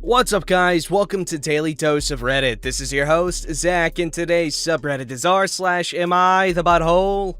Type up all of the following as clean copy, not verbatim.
What's up, guys? Welcome to Daily Dose of Reddit. This is your host, Zach, and today's subreddit is r/AmITheAhole.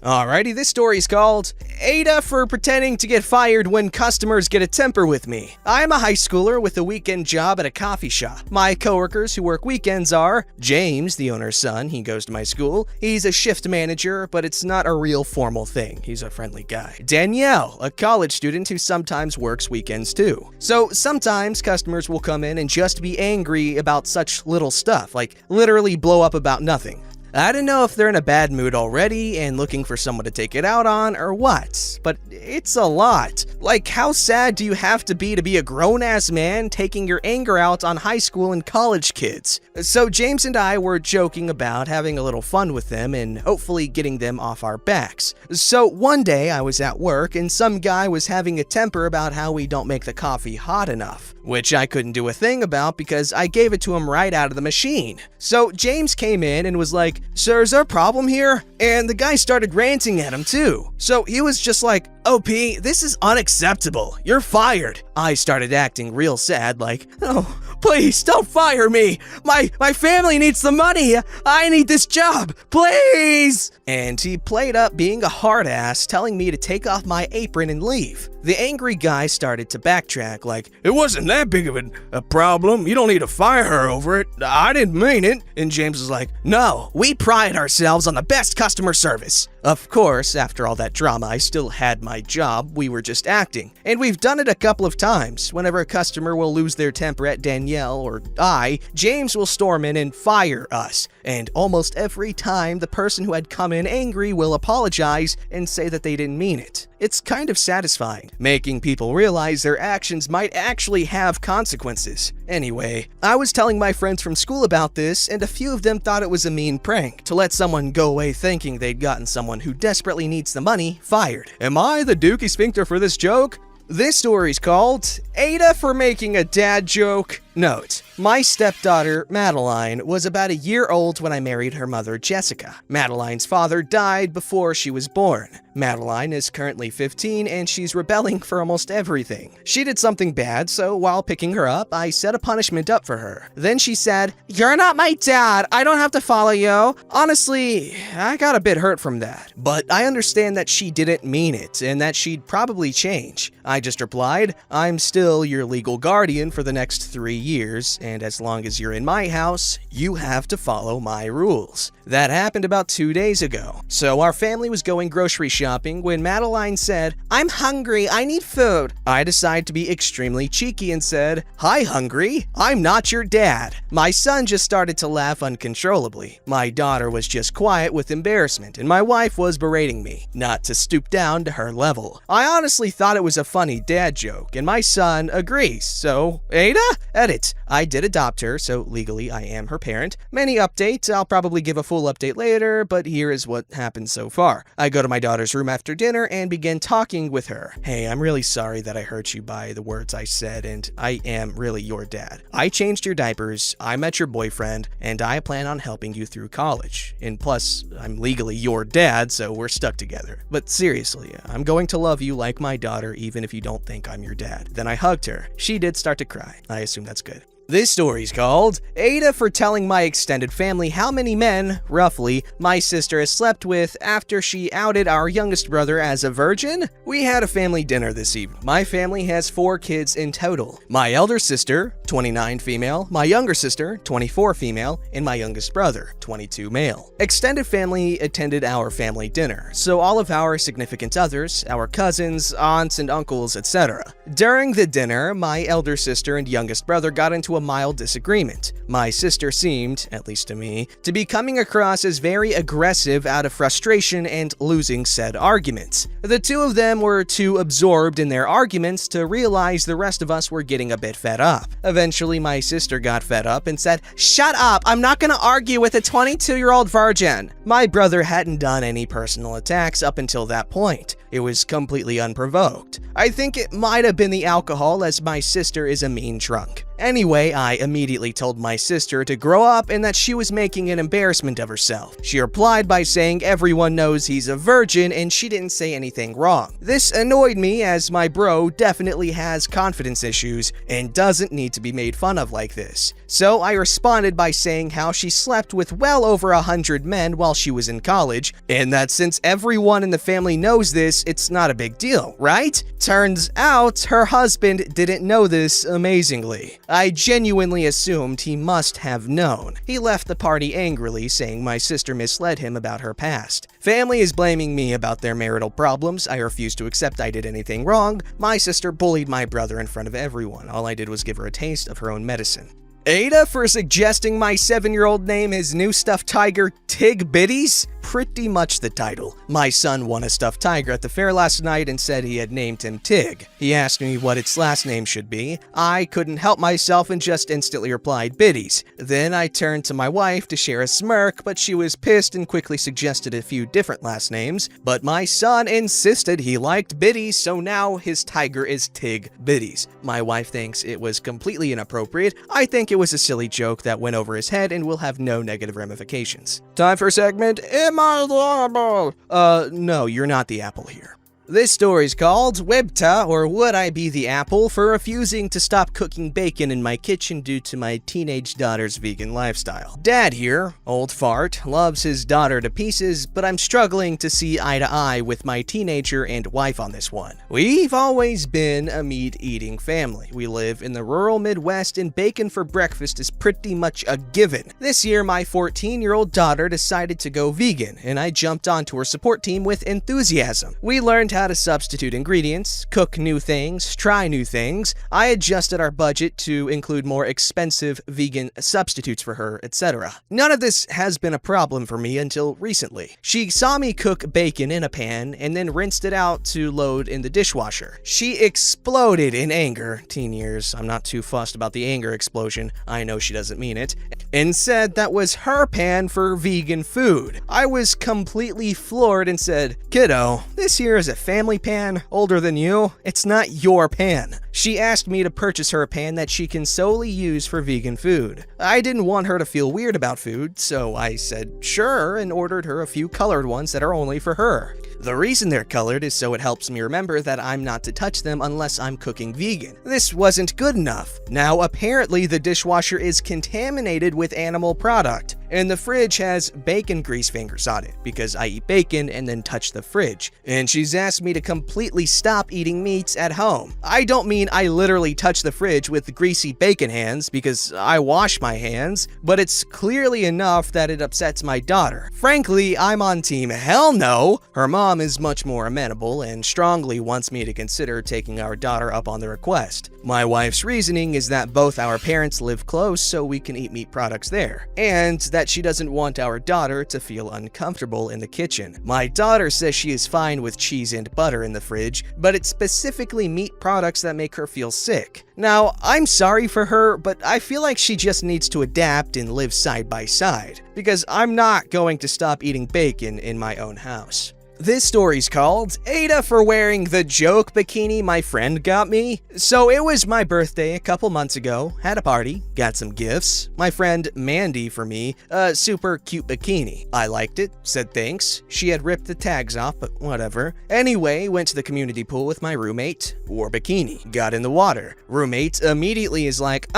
Alrighty, this story is called Ada for pretending to get fired when customers get a temper with me. I'm a high schooler with a weekend job at a coffee shop. My coworkers who work weekends are James, the owner's son. He goes to my school. He's a shift manager, but it's not a real formal thing. He's a friendly guy. Danielle, a college student who sometimes works weekends too. So sometimes customers will come in and just be angry about such little stuff, like literally blow up about nothing. I don't know if they're in a bad mood already and looking for someone to take it out on or what, but it's a lot. Like, how sad do you have to be a grown-ass man taking your anger out on high school and college kids? So James and I were joking about having a little fun with them and hopefully getting them off our backs. So one day I was at work and some guy was having a temper about how we don't make the coffee hot enough, which I couldn't do a thing about because I gave it to him right out of the machine. So James came in and was like, "Sir, is there a problem here?" And the guy started ranting at him too. So he was just like, "OP, this is unacceptable. You're fired." I started acting real sad, like, "Oh, please don't fire me. My family needs the money. I need this job, please." And he played up being a hard ass, telling me to take off my apron and leave. The angry guy started to backtrack, like, "It wasn't that big of a problem. You don't need to fire her over it. I didn't mean it." And James was like, "No, we pride ourselves on the best customer service." Of course, after all that drama, I still had my job. We were just acting. And we've done it a couple of times. Whenever a customer will lose their temper at Danielle or I, James will storm in and fire us. And almost every time, the person who had come in angry will apologize and say that they didn't mean it. It's kind of satisfying, making people realize their actions might actually have consequences. Anyway, I was telling my friends from school about this, and a few of them thought it was a mean prank to let someone go away thinking they'd gotten someone who desperately needs the money fired. Am I the Dookie Sphincter for this joke? This story's called Ada for making a dad joke. Note: my stepdaughter, Madeline, was about a year old when I married her mother, Jessica. Madeline's father died before she was born. Madeline is currently 15 and she's rebelling for almost everything. She did something bad, so while picking her up, I set a punishment up for her. Then she said, "You're not my dad. I don't have to follow you." Honestly, I got a bit hurt from that. But I understand that she didn't mean it and that she'd probably change. I just replied, "I'm still your legal guardian for the next 3 years, and as long as you're in my house, you have to follow my rules." That happened about 2 days ago. So our family was going grocery shopping when Madeline said, "I'm hungry, I need food." I decided to be extremely cheeky and said, "Hi, hungry? I'm not your dad." My son just started to laugh uncontrollably. My daughter was just quiet with embarrassment, and my wife was berating me, not to stoop down to her level. I honestly thought it was a funny dad joke, and my son agrees. So, Ada? Edit. I did adopt her, so legally I am her parent. Many updates. I'll probably give a full update later, but here is what happened so far. I go to my daughter's room after dinner and begin talking with her. "Hey, I'm really sorry that I hurt you by the words I said, and I am really your dad. I changed your diapers, I met your boyfriend, and I plan on helping you through college. And plus, I'm legally your dad, so we're stuck together. But seriously, I'm going to love you like my daughter even if you don't think I'm your dad." Then I hugged her. She did start to cry. I assume that's good. This story's called Ada for telling my extended family how many men, roughly, my sister has slept with after she outed our youngest brother as a virgin. We had a family dinner this evening. My family has 4 kids in total. My elder sister, 29 female, my younger sister, 24 female, and my youngest brother, 22 male. Extended family attended our family dinner, so all of our significant others, our cousins, aunts, and uncles, etc. During the dinner, my elder sister and youngest brother got into a mild disagreement. My sister seemed, at least to me, to be coming across as very aggressive out of frustration and losing said arguments. The two of them were too absorbed in their arguments to realize the rest of us were getting a bit fed up. Eventually, my sister got fed up and said, "Shut up, I'm not gonna argue with a 22-year-old virgin." My brother hadn't done any personal attacks up until that point. It was completely unprovoked. I think it might have been the alcohol, as my sister is a mean drunk. Anyway, I immediately told my sister to grow up and that she was making an embarrassment of herself. She replied by saying everyone knows he's a virgin and she didn't say anything wrong. This annoyed me as my bro definitely has confidence issues and doesn't need to be made fun of like this. So I responded by saying how she slept with well over 100 men while she was in college, and that since everyone in the family knows this, it's not a big deal, right? Turns out her husband didn't know this amazingly. I genuinely assumed he must have known. He left the party angrily, saying my sister misled him about her past. Family is blaming me about their marital problems. I refuse to accept I did anything wrong. My sister bullied my brother in front of everyone. All I did was give her a taste of her own medicine. Ada for suggesting my 7-year-old name his new stuffed tiger Tig Biddies? Pretty much the title. My son won a stuffed tiger at the fair last night and said he had named him Tig. He asked me what its last name should be. I couldn't help myself and just instantly replied Biddies. Then I turned to my wife to share a smirk, but she was pissed and quickly suggested a few different last names. But my son insisted he liked Biddies, so now his tiger is Tig Biddies. My wife thinks it was completely inappropriate. I think it was a silly joke that went over his head and will have no negative ramifications. Time for a segment, Am I the Apple? No, you're not the apple here. This story's called Webta, or Would I Be the Apple, for refusing to stop cooking bacon in my kitchen due to my teenage daughter's vegan lifestyle. Dad here, old fart, loves his daughter to pieces, but I'm struggling to see eye to eye with my teenager and wife on this one. We've always been a meat-eating family. We live in the rural Midwest and bacon for breakfast is pretty much a given. This year, my 14-year-old daughter decided to go vegan, and I jumped onto her support team with enthusiasm. We learned how to substitute ingredients, cook new things, try new things. I adjusted our budget to include more expensive vegan substitutes for her, etc. None of this has been a problem for me until recently. She saw me cook bacon in a pan and then rinsed it out to load in the dishwasher. She exploded in anger, teen years, I'm not too fussed about the anger explosion, I know she doesn't mean it, and said that was her pan for vegan food. I was completely floored and said, "Kiddo, this here is a family pan, older than you. It's not your pan." She asked me to purchase her a pan that she can solely use for vegan food. I didn't want her to feel weird about food, so I said sure and ordered her a few colored ones that are only for her. The reason they're colored is so it helps me remember that I'm not to touch them unless I'm cooking vegan. This wasn't good enough. Now apparently the dishwasher is contaminated with animal product, and the fridge has bacon grease fingers on it because I eat bacon and then touch the fridge. And she's asked me to completely stop eating meats at home. I don't mean I literally touch the fridge with greasy bacon hands because I wash my hands, but it's clearly enough that it upsets my daughter. Frankly, I'm on team hell no. Her mom is much more amenable and strongly wants me to consider taking our daughter up on the request. My wife's reasoning is that both our parents live close so we can eat meat products there, and that she doesn't want our daughter to feel uncomfortable in the kitchen. My daughter says she is fine with cheese and butter in the fridge, but it's specifically meat products that make her feel sick. Now, I'm sorry for her, but I feel like she just needs to adapt and live side by side, because I'm not going to stop eating bacon in my own house. This story's called Ada for Wearing the Joke Bikini My Friend Got Me. So it was my birthday a couple months ago, had a party, got some gifts. My friend Mandy for me, a super cute bikini. I liked it, said thanks. She had ripped the tags off, but whatever. Anyway, went to the community pool with my roommate, wore bikini, got in the water. Roommate immediately is like,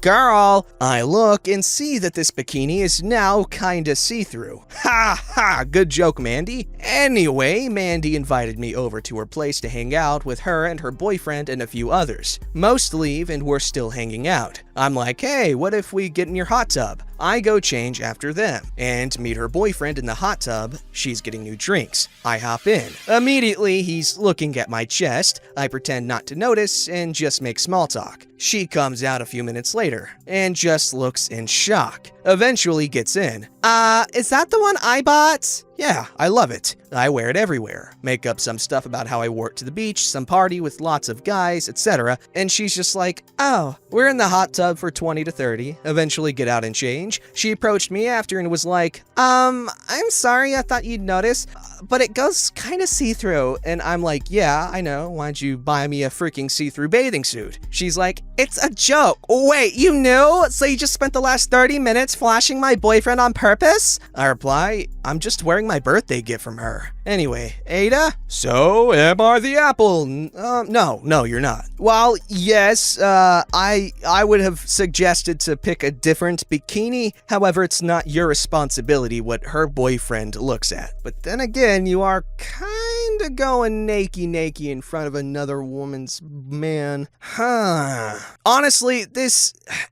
girl. I look and see that this bikini is now kinda see-through. Ha ha, good joke, Mandy. Anyway, Mandy invited me over to her place to hang out with her and her boyfriend and a few others. Most leave and we're still hanging out. I'm like, hey, what if we get in your hot tub? I go change after them and meet her boyfriend in the hot tub. She's getting new drinks. I hop in. Immediately, he's looking at my chest. I pretend not to notice and just make small talk. She comes out a few minutes later and just looks in shock. Eventually gets in. Is that the one I bought? Yeah, I love it. I wear it everywhere. Make up some stuff about how I wore it to the beach, some party with lots of guys, etc. And she's just like, oh, we're in the hot tub for 20 to 30. Eventually get out and change. She approached me after and was like, I'm sorry, I thought you'd notice, but it goes kind of see-through. And I'm like, yeah, I know. Why'd you buy me a freaking see-through bathing suit? She's like, It's a joke. Wait, you knew? So you just spent the last 30 minutes flashing my boyfriend on purpose? I reply, I'm just wearing my birthday gift from her. Anyway, Ada? So, am I the apple? No, you're not. Well, yes, I would have suggested to pick a different bikini. However, it's not your responsibility what her boyfriend looks at. But then again, you are kinda going naked in front of another woman's man. Honestly,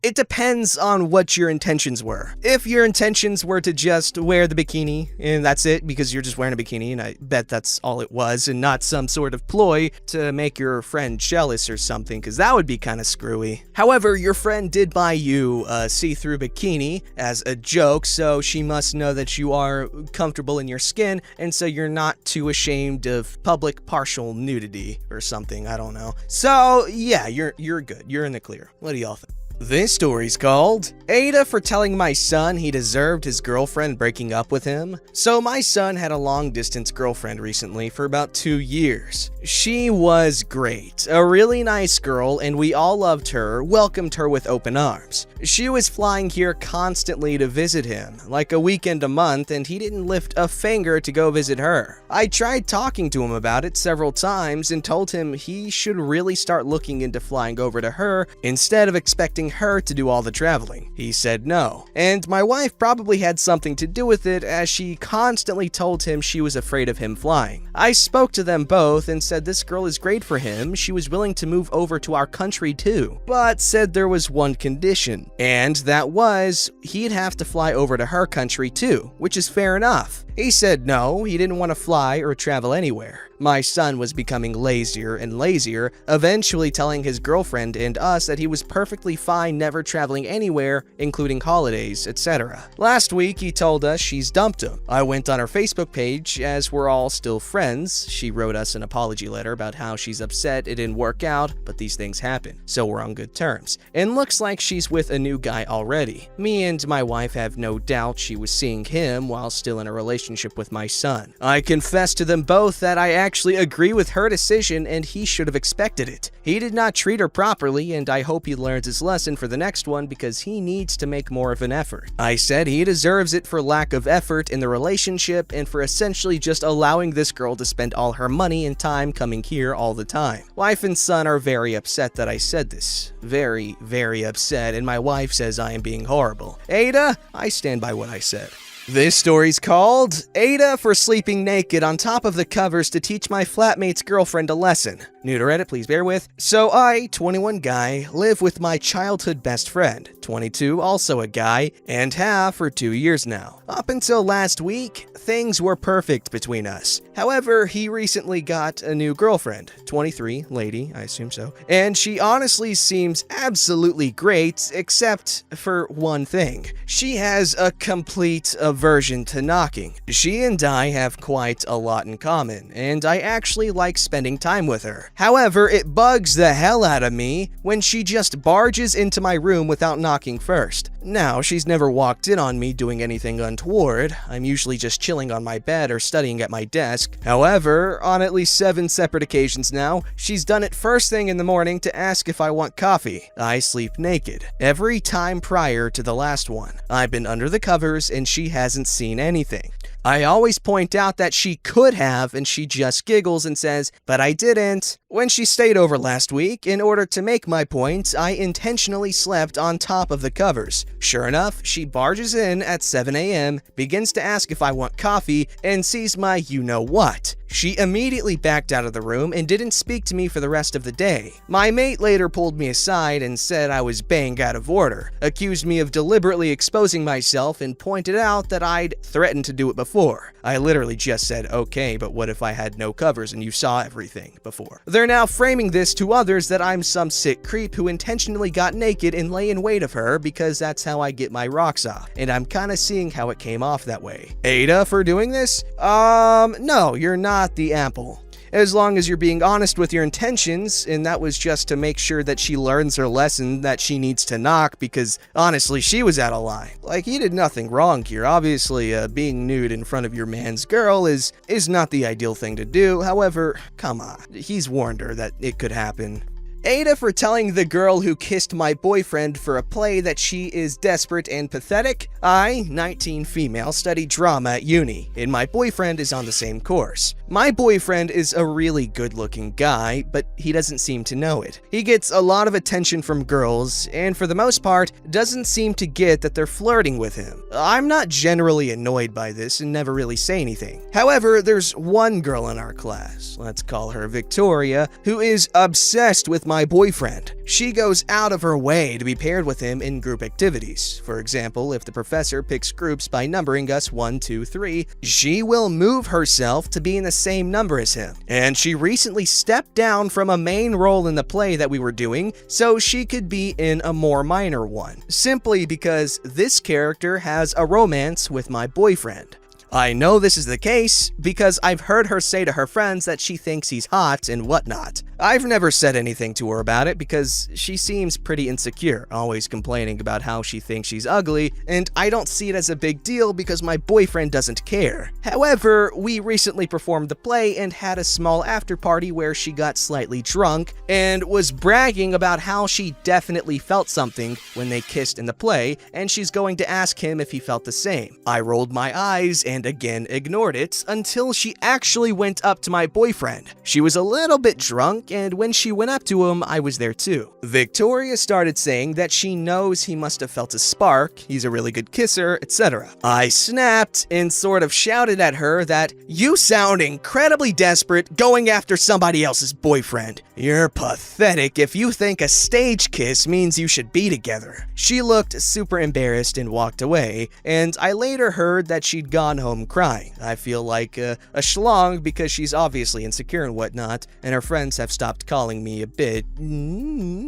it depends on what your intentions were. If your intentions were to just wear the bikini, and that's it, because you're just wearing a bikini, and I bet that's all it was, and not some sort of ploy to make your friend jealous or something, because that would be kind of screwy. However, your friend did buy you a see-through bikini as a joke, so she must know that you are comfortable in your skin, and so you're not too ashamed of public partial nudity or something, I don't know. So, yeah, you're good. You're in the clear. What do y'all think? This story's called Ada for telling my son he deserved his girlfriend breaking up with him. So my son had a long-distance girlfriend recently for about 2 years. She was great, a really nice girl, and we all loved her, welcomed her with open arms. She was flying here constantly to visit him, like a weekend a month, and he didn't lift a finger to go visit her. I tried talking to him about it several times and told him he should really start looking into flying over to her instead of expecting her to do all the traveling. He said no, and my wife probably had something to do with it as she constantly told him she was afraid of him flying. I spoke to them both and said this girl is great for him, she was willing to move over to our country too, but said there was one condition, and that was he'd have to fly over to her country too, which is fair enough. He said no, he didn't want to fly or travel anywhere. My son was becoming lazier and lazier, eventually telling his girlfriend and us that he was perfectly fine never traveling anywhere, including holidays, etc. Last week, he told us she's dumped him. I went on her Facebook page, as we're all still friends. She wrote us an apology letter about how she's upset it didn't work out, but these things happen, so we're on good terms. And looks like she's with a new guy already. Me and my wife have no doubt she was seeing him while still in a relationship with my son. I confessed to them both that I actually agree with her decision and he should have expected it. He did not treat her properly, and I hope he learns his lesson for the next one because he needs to make more of an effort. I said he deserves it for lack of effort in the relationship and for essentially just allowing this girl to spend all her money and time coming here all the time. Wife and son are very upset that I said this. Very, very upset, and my wife says I am being horrible. Ada, I stand by what I said. This story's called Ada for sleeping naked on top of the covers to teach my flatmate's girlfriend a lesson. New to Reddit, please bear with. So I, 21 guy, live with my childhood best friend, 22, also a guy, and have for 2 years now. Up until last week, things were perfect between us. However, he recently got a new girlfriend, 23, lady, I assume so, and she honestly seems absolutely great, except for one thing. She has a complete aversion to knocking. She and I have quite a lot in common, and I actually like spending time with her. However, it bugs the hell out of me when she just barges into my room without knocking first. Now, she's never walked in on me doing anything untoward. I'm usually just chilling on my bed or studying at my desk. However, on at least 7 separate occasions now, she's done it first thing in the morning to ask if I want coffee. I sleep naked. Every time prior to the last one. I've been under the covers and she hasn't seen anything. I always point out that she could have, and she just giggles and says, "But I didn't." When she stayed over last week, in order to make my point, I intentionally slept on top of the covers. Sure enough, she barges in at 7 a.m., begins to ask if I want coffee, and sees my you-know-what. She immediately backed out of the room and didn't speak to me for the rest of the day. My mate later pulled me aside and said I was bang out of order, accused me of deliberately exposing myself, and pointed out that I'd threatened to do it before. I literally just said, okay, but what if I had no covers and you saw everything before? They're now framing this to others that I'm some sick creep who intentionally got naked and lay in wait of her because that's how I get my rocks off, and I'm kinda seeing how it came off that way. Ada for doing this? No, you're not the apple. As long as you're being honest with your intentions, and that was just to make sure that she learns her lesson that she needs to knock, because honestly, she was out of line. Like, you did nothing wrong here. Obviously, being nude in front of your man's girl is not the ideal thing to do. However, come on. He's warned her that it could happen. Ada for telling the girl who kissed my boyfriend for a play that she is desperate and pathetic. I, 19 female, study drama at uni, and my boyfriend is on the same course. My boyfriend is a really good-looking guy, but he doesn't seem to know it. He gets a lot of attention from girls, and for the most part, doesn't seem to get that they're flirting with him. I'm not generally annoyed by this and never really say anything. However, there's one girl in our class, let's call her Victoria, who is obsessed with my boyfriend. She goes out of her way to be paired with him in group activities. For example, if the professor picks groups by numbering us 1, 2, 3, she will move herself to be in the same number as him. And she recently stepped down from a main role in the play that we were doing so she could be in a more minor one, simply because this character has a romance with my boyfriend. I know this is the case because I've heard her say to her friends that she thinks he's hot and whatnot. I've never said anything to her about it because she seems pretty insecure, always complaining about how she thinks she's ugly, and I don't see it as a big deal because my boyfriend doesn't care. However, we recently performed the play and had a small after party where she got slightly drunk and was bragging about how she definitely felt something when they kissed in the play, and she's going to ask him if he felt the same. I rolled my eyes and again ignored it until she actually went up to my boyfriend. She was a little bit drunk, and when she went up to him, I was there too. Victoria started saying that she knows he must have felt a spark, he's a really good kisser, etc. I snapped and sort of shouted at her that, "You sound incredibly desperate going after somebody else's boyfriend. You're pathetic if you think a stage kiss means you should be together." She looked super embarrassed and walked away, and I later heard that she'd gone home crying. I feel like a schlong because she's obviously insecure and whatnot, and her friends have stopped calling me a bit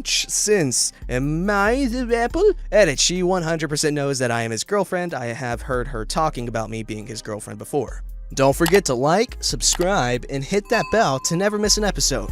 since. Am I the apple? Edit, she 100% knows that I am his girlfriend. I have heard her talking about me being his girlfriend before. Don't forget to like, subscribe, and hit that bell to never miss an episode.